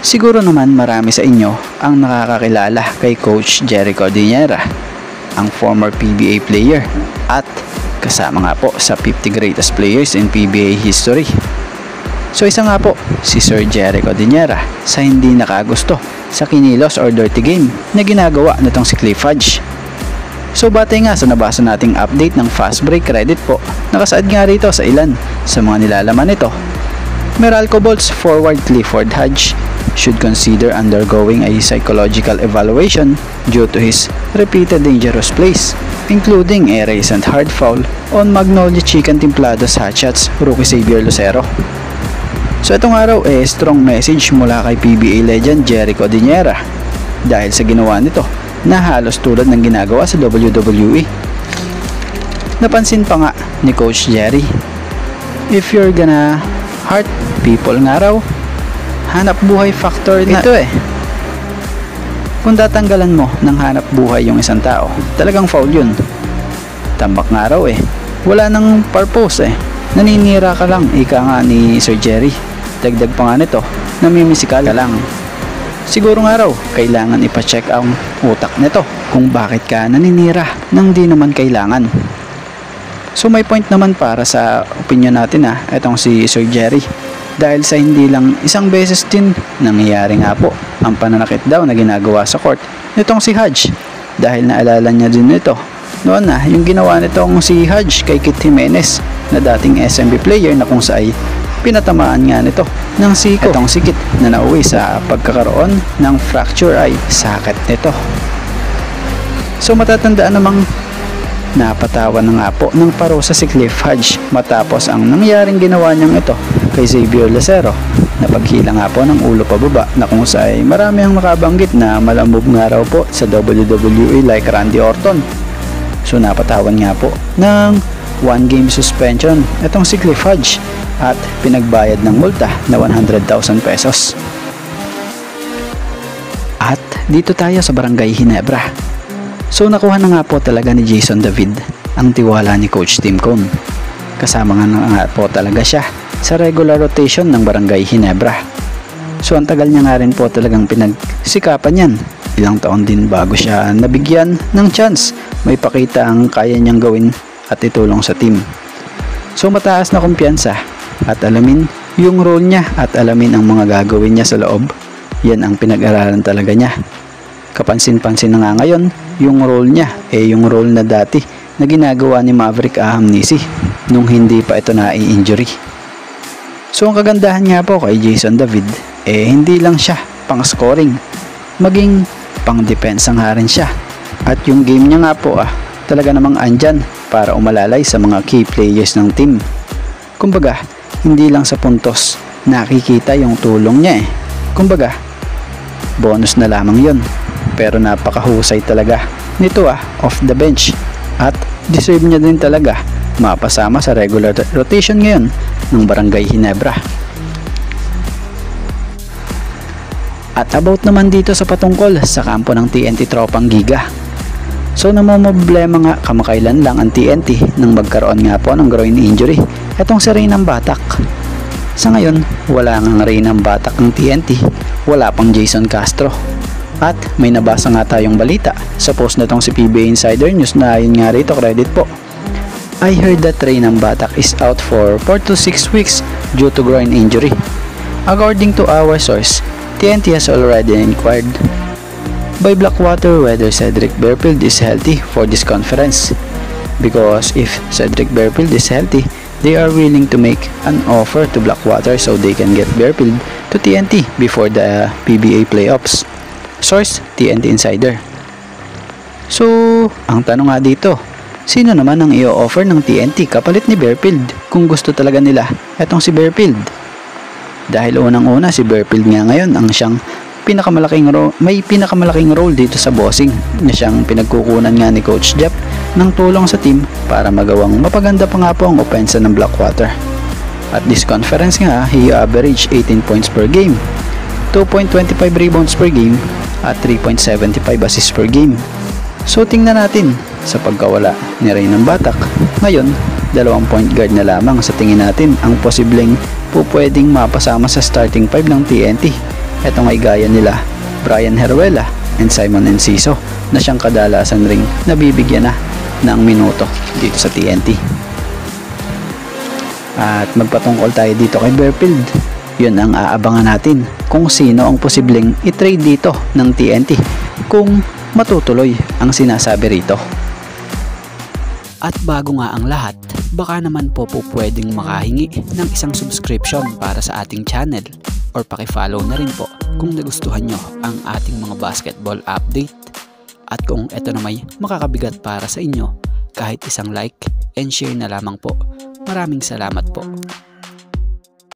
Siguro naman marami sa inyo ang nakakakilala kay Coach Jerry Cordillera, ang former PBA player at kasama nga po sa 50 greatest players in PBA history. So isa nga po si Sir Jerry Cordillera sa hindi nakagusto sa kinilos or dirty game na ginagawa nitong si Cliff Hodge. So batay nga sa nabasa nating update ng Fast Break Credit po, nakasaad nga rito sa ilan sa mga nilalaman nito. Meralco Bolts forward Clifford Hodge should consider undergoing a psychological evaluation due to his repeated dangerous plays, including a recent hard foul on Magnolia Chicken Templados Hatchets rookie Xavier Lucero. So itong araw strong message mula kay PBA legend Jerry Cordillera dahil sa ginawa nito na halos tulad ng ginagawa sa WWE. Napansin pa nga ni Coach Jerry, if you're gonna hurt people nga raw, hanap buhay factor na ito Kung tatanggalan mo ng hanap buhay yung isang tao, talagang foul yun. Tambak nga raw wala nang purpose naninira ka lang, ika nga ni Sir Jerry. Dagdag pa nga nito, namimisikal ka lang. Siguro nga raw, kailangan ipa-check ang utak nito kung bakit ka naninira nang di naman kailangan. So may point naman para sa opinion natin itong si Sir Jerry. Dahil sa hindi lang isang beses din nangyayari nga po ang pananakit daw na ginagawa sa court nitong si Hodge. Dahil naalala niya din ito noon yung ginawa nitong si Hodge kay Kit Jimenez na dating SMB player na kung saan pinatamaan nga nito ng siko itong si Kit na nauwi sa pagkakaroon ng fracture eye socket nito. So matatandaan namang napatawan na nga po ng parusa si Cliff Hodge matapos ang nangyaring ginawa niyang ito kay Xavier Lucero na paghila nga po ng ulo pababa na kung saan marami ang nakabanggit na malamove nga raw po sa WWE like Randy Orton. So napatawan nga po ng 1 game suspension itong si Cliff Hodge at pinagbayad ng multa na 100,000 pesos. At dito tayo sa Barangay Ginebra. So nakuha na nga po talaga ni Jason David ang tiwala ni Coach Tim Cone. Kasama nga po talaga siya sa regular rotation ng Barangay Ginebra. So ang tagal niya nga rin po talagang pinagsikapan yan. Ilang taon din bago siya nabigyan ng chance may pakita ang kaya niyang gawin at itulong sa team. So mataas na kumpiyansa at alamin yung role niya at alamin ang mga gagawin niya sa loob. Yan ang pinag-aralan talaga niya. Kapansin-pansin na nga ngayon yung role niya yung role na dati na ginagawa ni Maverick Ahamnisi nung hindi pa ito na-injury. So ang kagandahan nga po kay Jason David hindi lang siya pang scoring, maging pang depensa nga rin siya. At yung game niya nga po talaga namang andyan para umalalay sa mga key players ng team. Kumbaga, hindi lang sa puntos nakikita yung tulong niya Kumbaga, bonus na lamang yun. Pero napakahusay talaga nito off the bench at deserve niya din talaga mapasama sa regular rotation ngayon ng Barangay Ginebra. At about naman dito sa patungkol sa kampo ng TNT Tropang Giga. So namomblema nga kamakailan lang ang TNT nang magkaroon nga po ng groin injury etong si Reynam Batak. Sa ngayon, wala nga Reynam Batak ng TNT, wala pang Jason Castro. At may nabasa nga tayong balita sa post na tong si PBA Insider News na yun nga rito, credit po. I heard that Reynam Batak is out for 4 to 6 weeks due to groin injury. According to our source, TNT has already inquired by Blackwater whether Cedric Berfield is healthy for this conference. Because if Cedric Berfield is healthy, they are willing to make an offer to Blackwater so they can get Berfield to TNT before the PBA playoffs. Source, TNT Insider. So, ang tanong nga dito, sino naman ang i-offer ng TNT kapalit ni Berfield kung gusto talaga nila etong si Berfield? Dahil unang-una si Berfield nga ngayon ang siyang may pinakamalaking role dito sa bossing na siyang pinagkukunan nga ni Coach Jeff ng tulong sa team para magawang mapaganda pa nga po ang opensa ng Blackwater. At this conference nga, he averaged 18 points per game, 2.25 rebounds per game at 3.75 assists per game. So tingnan natin sa pagkawala ni Reynam Batak. Ngayon, 2 point guard na lamang sa tingin natin ang posibleng pwedeng mapasama sa starting 5 ng TNT Ito nga'y gaya nila Brian Heruela and Simon Enciso na siyang kadalasan ring nabibigyan na ng minuto dito sa TNT. At magpatungkol tayo dito kay Berfield. Yun ang aabangan natin kung sino ang posibleng i-trade dito ng TNT kung matutuloy ang sinasabi rito. At bago nga ang lahat, baka naman po pwedeng makahingi ng isang subscription para sa ating channel or paki-follow na rin po kung nagustuhan nyo ang ating mga basketball update. At kung ito na may makakabigat para sa inyo, kahit isang like and share na lamang po. Maraming salamat po.